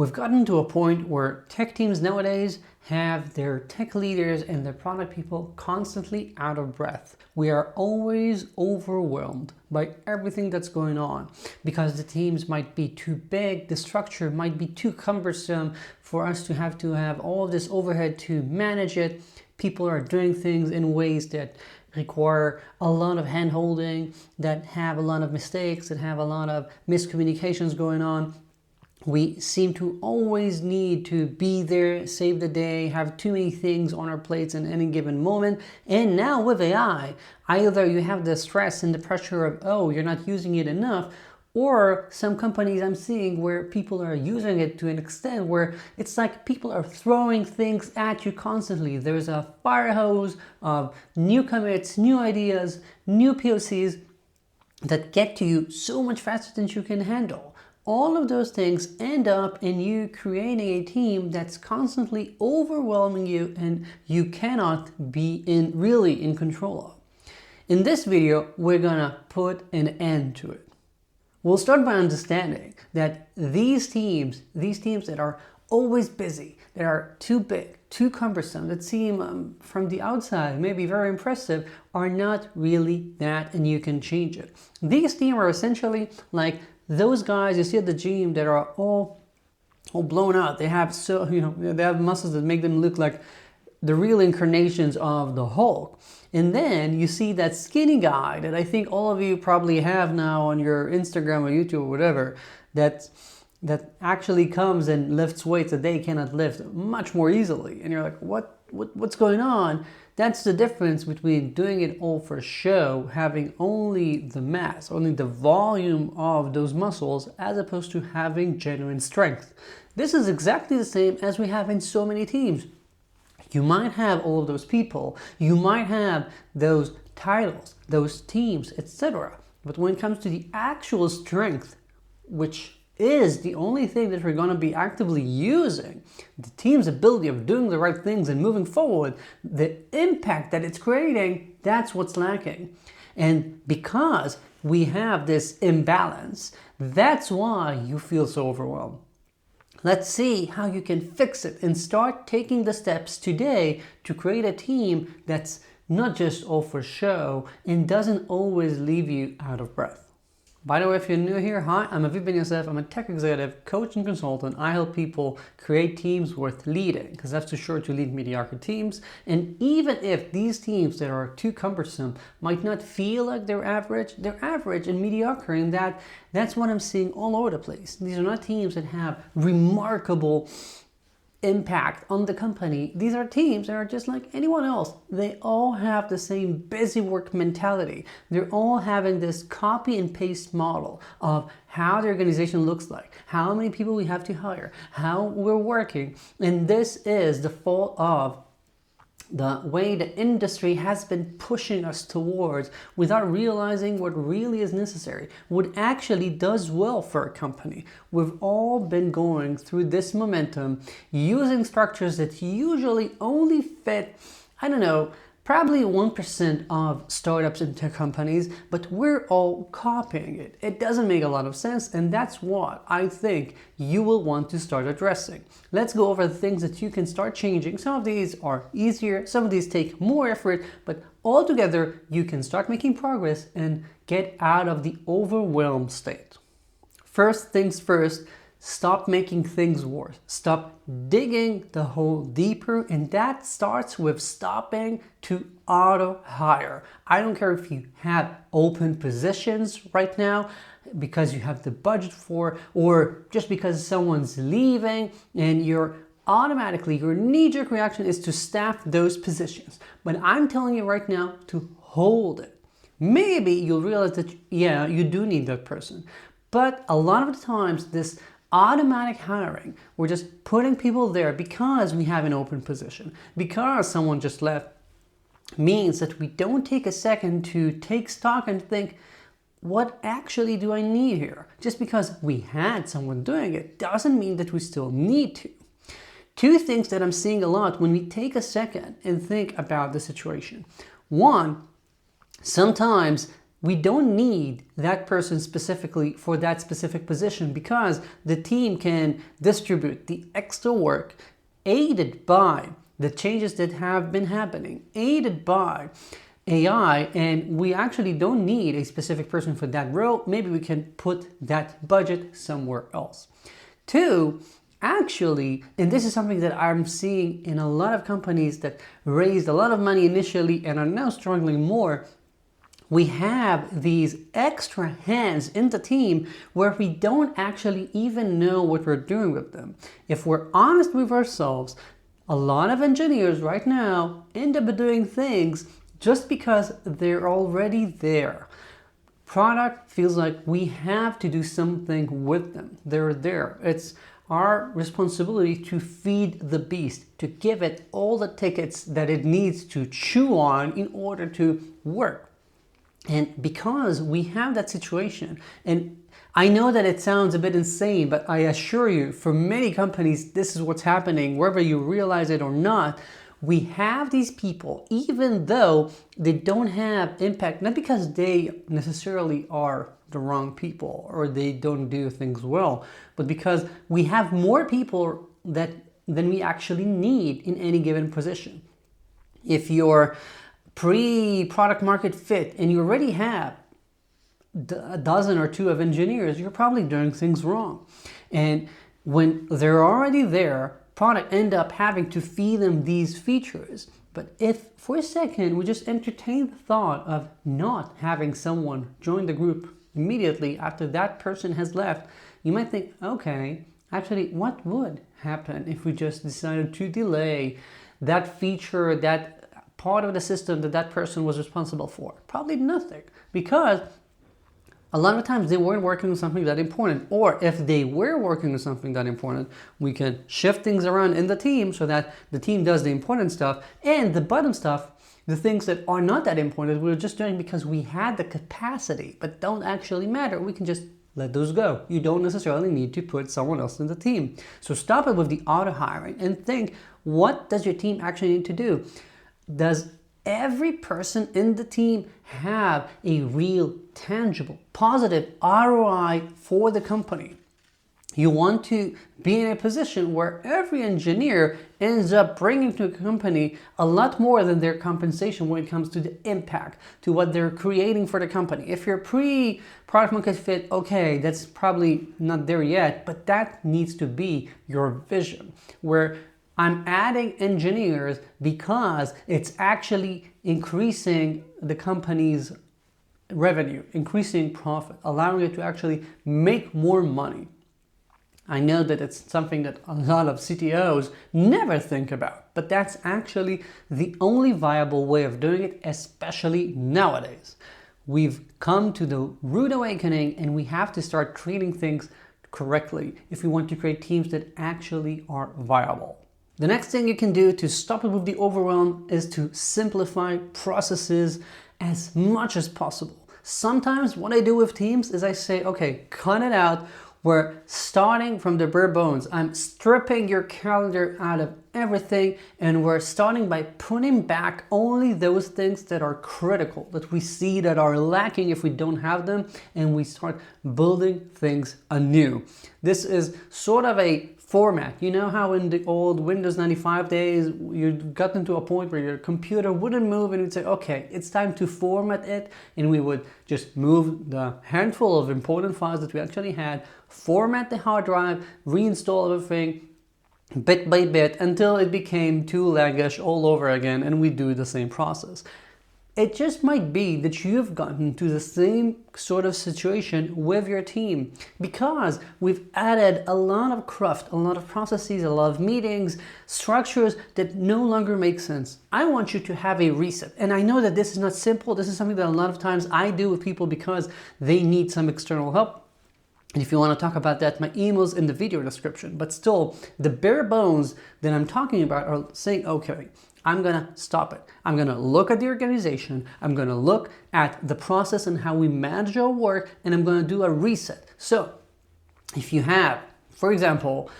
We've gotten to a point where tech teams nowadays have their tech leaders and their product people constantly out of breath. We are always overwhelmed by everything that's going on because the teams might be too big, the structure might be too cumbersome for us to have all of this overhead to manage it. People are doing things in ways that require a lot of hand-holding, that have a lot of mistakes, that have a lot of miscommunications going on. We seem to always need to be there, save the day, have too many things on our plates in any given moment. And now with AI, either you have the stress and the pressure of, oh, you're not using it enough, or some companies I'm seeing where people are using it to an extent where it's like people are throwing things at you constantly. There's a fire hose of new commits, new ideas, new POCs that get to you so much faster than you can handle. All of those things end up in you creating a team that's constantly overwhelming you and you cannot be really in control of. In this video, we're gonna put an end to it. We'll start by understanding that these teams that are always busy, that are too big, too cumbersome, that seem from the outside maybe very impressive, are not really that, and you can change it. These teams are essentially like those guys you see at the gym that are all blown out. They have they have muscles that make them look like the real incarnations of the Hulk. And then you see that skinny guy that I think all of you probably have now on your Instagram or YouTube or whatever, that actually comes and lifts weights that they cannot lift much more easily. And you're like, what's going on? That's the difference between doing it all for show, having only the mass, only the volume of those muscles, as opposed to having genuine strength. This is exactly the same as we have in so many teams. You might have all of those people, you might have those titles, those teams, etc. But when it comes to the actual strength, which is the only thing that we're going to be actively using, the team's ability of doing the right things and moving forward, the impact that it's creating, that's what's lacking. And because we have this imbalance, that's why you feel so overwhelmed. Let's see how you can fix it and start taking the steps today to create a team that's not just all for show and doesn't always leave you out of breath. By the way, if you're new here, hi, I'm Aviv Ben-Yosef. I'm a tech executive, coach and consultant. I help people create teams worth leading because that's too short to lead mediocre teams. And even if these teams that are too cumbersome might not feel like they're average and mediocre, and that's what I'm seeing all over the place. These are not teams that have remarkable impact on the company. These are teams that are just like anyone else. They all have the same busy work mentality. They're all having this copy and paste model of how the organization looks like, how many people we have to hire, how we're working. And this is the fault of the way the industry has been pushing us towards without realizing what really is necessary, what actually does well for a company. We've all been going through this momentum using structures that usually only fit, probably 1% of startups and tech companies, but we're all copying it. It doesn't make a lot of sense, and that's what I think you will want to start addressing. Let's go over the things that you can start changing. Some of these are easier, some of these take more effort, but altogether you can start making progress and get out of the overwhelmed state. First things first, stop making things worse. Stop digging the hole deeper, and that starts with stopping to auto-hire. I don't care if you have open positions right now because you have the budget for, or just because someone's leaving and your knee-jerk reaction is to staff those positions. But I'm telling you right now to hold it. Maybe you'll realize that, you do need that person. But a lot of the times, this automatic hiring, we're just putting people there because we have an open position, because someone just left, means that we don't take a second to take stock and think, what actually do I need here? Just because we had someone doing it doesn't mean that we still need to. Two things that I'm seeing a lot when we take a second and think about the situation. One, sometimes We don't need that person specifically for that specific position because the team can distribute the extra work aided by the changes that have been happening, aided by AI, and we actually don't need a specific person for that role. Maybe we can put that budget somewhere else. Two, actually, and this is something that I'm seeing in a lot of companies that raised a lot of money initially and are now struggling more, we have these extra hands in the team where we don't actually even know what we're doing with them. If we're honest with ourselves, a lot of engineers right now end up doing things just because they're already there. Product feels like we have to do something with them. They're there. It's our responsibility to feed the beast, to give it all the tickets that it needs to chew on in order to work. And because we have that situation, and I know that it sounds a bit insane, but I assure you, for many companies, this is what's happening, whether you realize it or not. We have these people, even though they don't have impact, not because they necessarily are the wrong people or they don't do things well, but because we have more people than we actually need in any given position. If you're pre-product market fit and you already have a dozen or two of engineers, you're probably doing things wrong. And when they're already there, product end up having to feed them these features. But if for a second we just entertain the thought of not having someone join the group immediately after that person has left, you might think, okay, actually, what would happen if we just decided to delay that feature, that part of the system that that person was responsible for? Probably nothing, because a lot of times they weren't working on something that important, or if they were working on something that important, we can shift things around in the team so that the team does the important stuff, and the bottom stuff, the things that are not that important, we're just doing because we had the capacity but don't actually matter. We can just let those go. You don't necessarily need to put someone else in the team. So stop it with the auto hiring and think, what does your team actually need to do? Does every person in the team have a real, tangible, positive ROI for the company? You want to be in a position where every engineer ends up bringing to a company a lot more than their compensation when it comes to the impact, to what they're creating for the company. If you're pre-product market fit, okay, that's probably not there yet, but that needs to be your vision, where I'm adding engineers because it's actually increasing the company's revenue, increasing profit, allowing it to actually make more money. I know that it's something that a lot of CTOs never think about, but that's actually the only viable way of doing it, especially nowadays. We've come to the rude awakening and we have to start treating things correctly if we want to create teams that actually are viable. The next thing you can do to stop it with the overwhelm is to simplify processes as much as possible. Sometimes what I do with teams is I say, okay, cut it out. We're starting from the bare bones. I'm stripping your calendar out of everything, and we're starting by putting back only those things that are critical, that we see that are lacking if we don't have them, and we start building things anew. This is sort of a format. You know how in the old Windows 95 days, you got into a point where your computer wouldn't move and you'd say, okay, it's time to format it. And we would just move the handful of important files that we actually had, format the hard drive, reinstall everything bit by bit until it became two-language all over again, and we do the same process. It just might be that you've gotten to the same sort of situation with your team because we've added a lot of cruft, a lot of processes, a lot of meetings, structures that no longer make sense. I want you to have a reset. And I know that this is not simple. This is something that a lot of times I do with people because they need some external help. And if you want to talk about that, my email's in the video description. But still, the bare bones that I'm talking about are saying, okay, I'm going to stop it. I'm going to look at the organization. I'm going to look at the process and how we manage our work, and I'm going to do a reset. So if you have, for example,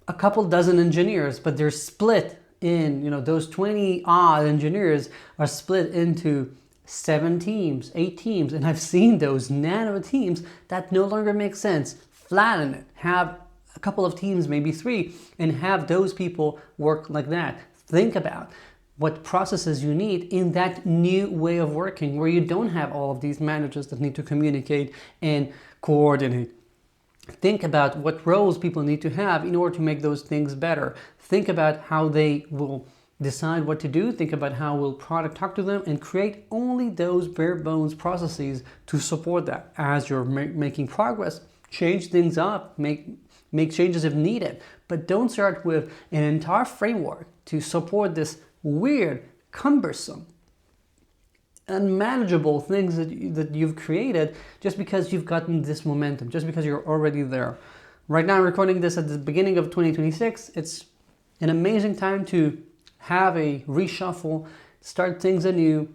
a couple dozen engineers, but they're split in, those 20 odd engineers are split into 7 teams, 8 teams, and I've seen those nano teams that no longer make sense. Flatten it. Have a couple of teams, maybe 3, and have those people work like that. Think about what processes you need in that new way of working where you don't have all of these managers that need to communicate and coordinate. Think about what roles people need to have in order to make those things better. Think about how they will decide what to do. Think about how will product talk to them, and create only those bare bones processes to support that. As you're making progress, change things up, make changes if needed, but don't start with an entire framework to support this weird, cumbersome, unmanageable things that you've created just because you've gotten this momentum, just because you're already there. Right now, I'm recording this at the beginning of 2026. It's an amazing time to have a reshuffle, start things anew.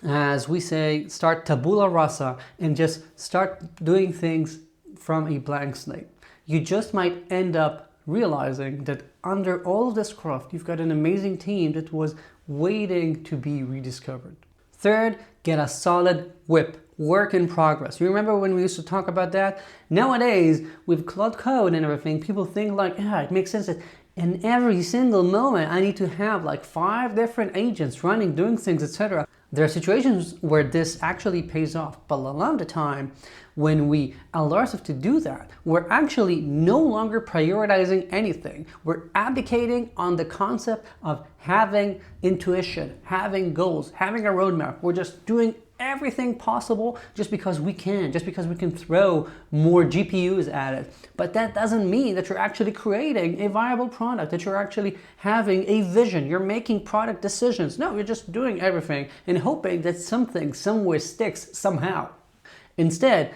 As we say, start tabula rasa and just start doing things from a blank slate. You just might end up realizing that under all of this craft, you've got an amazing team that was waiting to be rediscovered. Third, get a solid whip, work in progress. You remember when we used to talk about that? Nowadays, with Cloud Code and everything, people think like, yeah, it makes sense that in every single moment, I need to have like 5 different agents running, doing things, etc. There are situations where this actually pays off, but a lot of the time, when we allow ourselves to do that, we're actually no longer prioritizing anything. We're abdicating on the concept of having intuition, having goals, having a roadmap. We're just doing everything possible just because we can, just because we can throw more GPUs at it. But that doesn't mean that you're actually creating a viable product, that you're actually having a vision, you're making product decisions. No, you're just doing everything and hoping that something somewhere sticks somehow. Instead,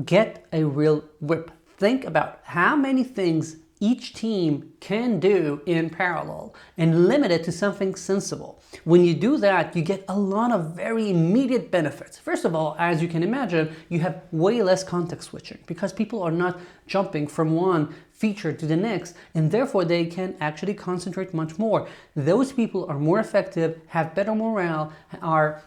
get a real whip. Think about how many things each team can do in parallel and limit it to something sensible. When you do that, you get a lot of very immediate benefits. First of all, as you can imagine, you have way less context switching because people are not jumping from one feature to the next, and therefore they can actually concentrate much more. Those people are more effective, have better morale, are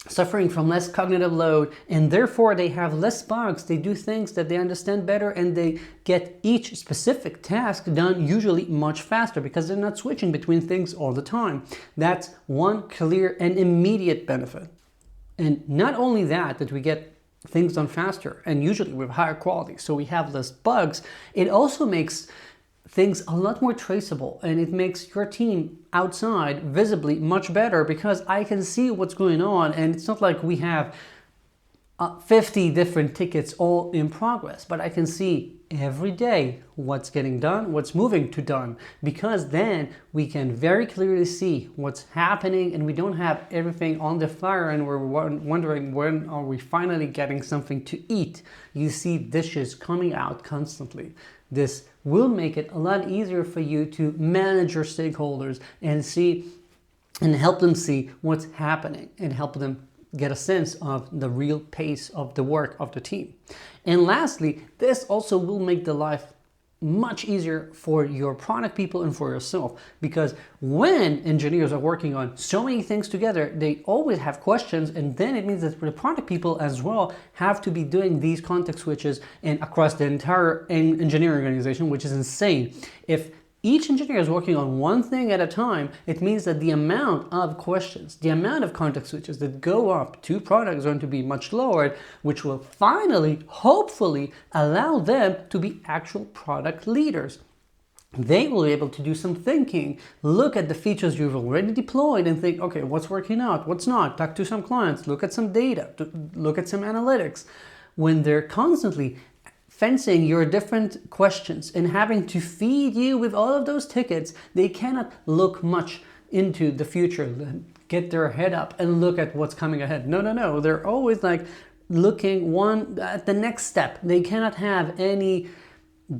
suffering from less cognitive load, and therefore they have less bugs. They do things that they understand better, and they get each specific task done usually much faster because they're not switching between things all the time. That's one clear and immediate benefit. And not only that we get things done faster and usually with higher quality, so we have less bugs, it also makes things a lot more traceable, and it makes your team outside visibly much better because I can see what's going on, and it's not like we have 50 different tickets all in progress, but I can see every day what's getting done, what's moving to done, because then we can very clearly see what's happening and we don't have everything on the fire and we're wondering when are we finally getting something to eat. You see dishes coming out constantly. This will make it a lot easier for you to manage your stakeholders and see and help them see what's happening and help them get a sense of the real pace of the work of the team. And lastly, this also will make the life much easier for your product people and for yourself, because when engineers are working on so many things together, they always have questions, and then it means that the product people as well have to be doing these context switches and across the entire engineering organization, which is insane. If each engineer is working on one thing at a time, it means that the amount of questions, the amount of context switches that go up to product is going to be much lower, which will finally, hopefully, allow them to be actual product leaders. They will be able to do some thinking, look at the features you've already deployed and think, okay, what's working out, what's not, talk to some clients, look at some data, look at some analytics. When they're constantly fencing your different questions and having to feed you with all of those tickets, they cannot look much into the future, get their head up and look at what's coming ahead. No. They're always like looking one at the next step. They cannot have any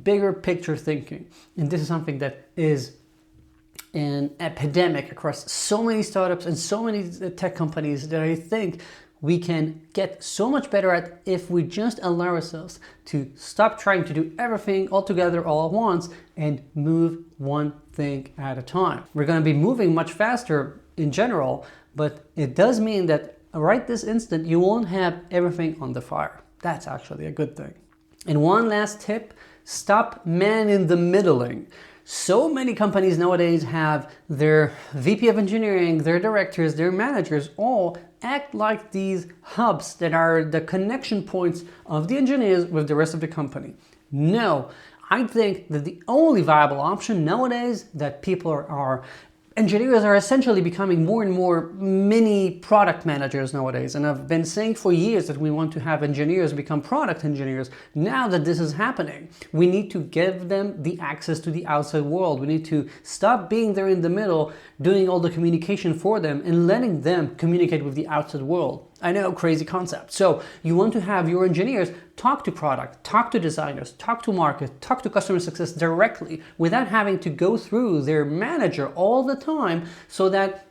bigger picture thinking. And this is something that is an epidemic across so many startups and so many tech companies that I think we can get so much better at if we just allow ourselves to stop trying to do everything all together all at once and move one thing at a time. We're going to be moving much faster in general, but it does mean that right this instant you won't have everything on the fire. That's actually a good thing. And one last tip, stop man-in-the-middling. So many companies nowadays have their VP of engineering, their directors, their managers all act like these hubs that are the connection points of the engineers with the rest of the company. No, I think that the only viable option nowadays that engineers are essentially becoming more and more mini product managers nowadays. And I've been saying for years that we want to have engineers become product engineers. Now that this is happening, we need to give them the access to the outside world. We need to stop being there in the middle, doing all the communication for them and letting them communicate with the outside world. I know, crazy concept. So you want to have your engineers talk to product, talk to designers, talk to market, talk to customer success directly without having to go through their manager all the time, so that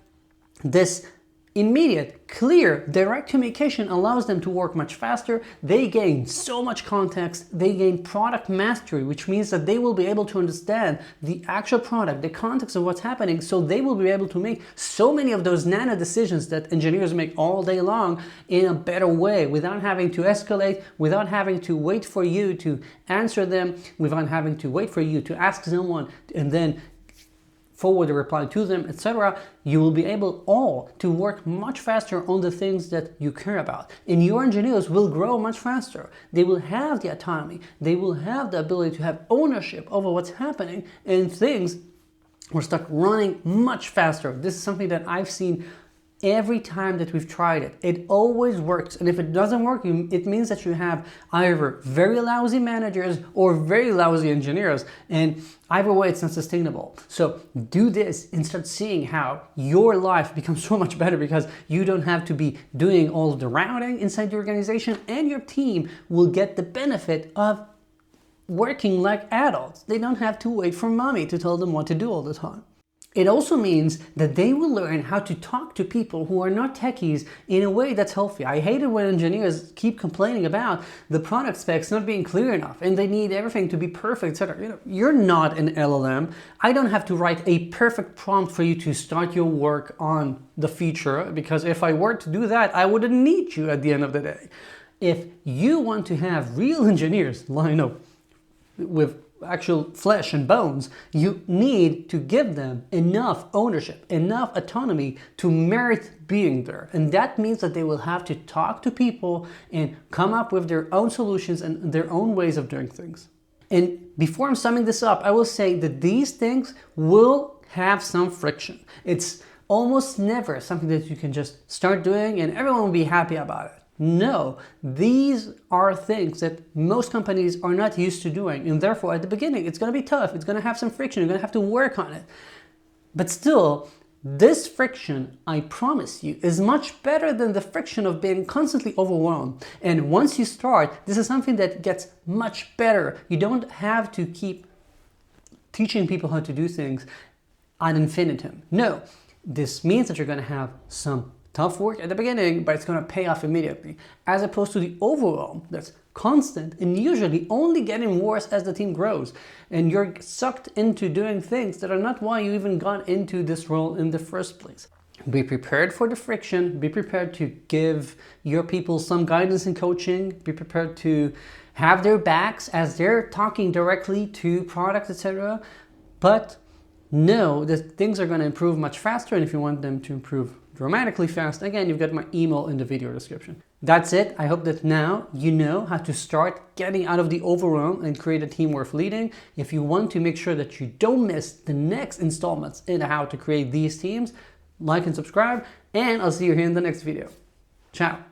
this immediate, clear, direct communication allows them to work much faster. They gain so much context, they gain product mastery, which means that they will be able to understand the actual product, the context of what's happening, so they will be able to make so many of those nano decisions that engineers make all day long in a better way, without having to escalate, without having to wait for you to answer them, without having to wait for you to ask someone and then forward a reply to them, etc. You will be able all to work much faster on the things that you care about. And your engineers will grow much faster. They will have the autonomy. They will have the ability to have ownership over what's happening, and things will start running much faster. This is something that I've seen every time that we've tried it. It always works. And if it doesn't work, it means that you have either very lousy managers or very lousy engineers. And either way, it's not sustainable. So do this and start seeing how your life becomes so much better, because you don't have to be doing all of the routing inside the organization, and your team will get the benefit of working like adults. They don't have to wait for mommy to tell them what to do all the time. It also means that they will learn how to talk to people who are not techies in a way that's healthy. I hate it when engineers keep complaining about the product specs not being clear enough and they need everything to be perfect, etc. You're not an LLM. I don't have to write a perfect prompt for you to start your work on the feature, because if I were to do that, I wouldn't need you at the end of the day. If you want to have real engineers line up with actual flesh and bones, you need to give them enough ownership, enough autonomy to merit being there. And that means that they will have to talk to people and come up with their own solutions and their own ways of doing things. And before I'm summing this up, I will say that these things will have some friction. It's almost never something that you can just start doing and everyone will be happy about it. No, these are things that most companies are not used to doing, and therefore at the beginning it's going to be tough, it's going to have some friction, you're going to have to work on it. But still, this friction, I promise you, is much better than the friction of being constantly overwhelmed. And once you start, this is something that gets much better. You don't have to keep teaching people how to do things ad infinitum. No, this means that you're going to have some tough work at the beginning, but it's going to pay off immediately, as opposed to the overwhelm that's constant and usually only getting worse as the team grows, and you're sucked into doing things that are not why you even got into this role in the first place. Be prepared for the friction, be prepared to give your people some guidance and coaching, be prepared to have their backs as they're talking directly to products, etc. But know that things are going to improve much faster, and if you want them to improve dramatically fast, again, you've got my email in the video description. That's it. I hope that now you know how to start getting out of the overwhelm and create a team worth leading. If you want to make sure that you don't miss the next installments in how to create these teams, like and subscribe, and I'll see you here in the next video. Ciao.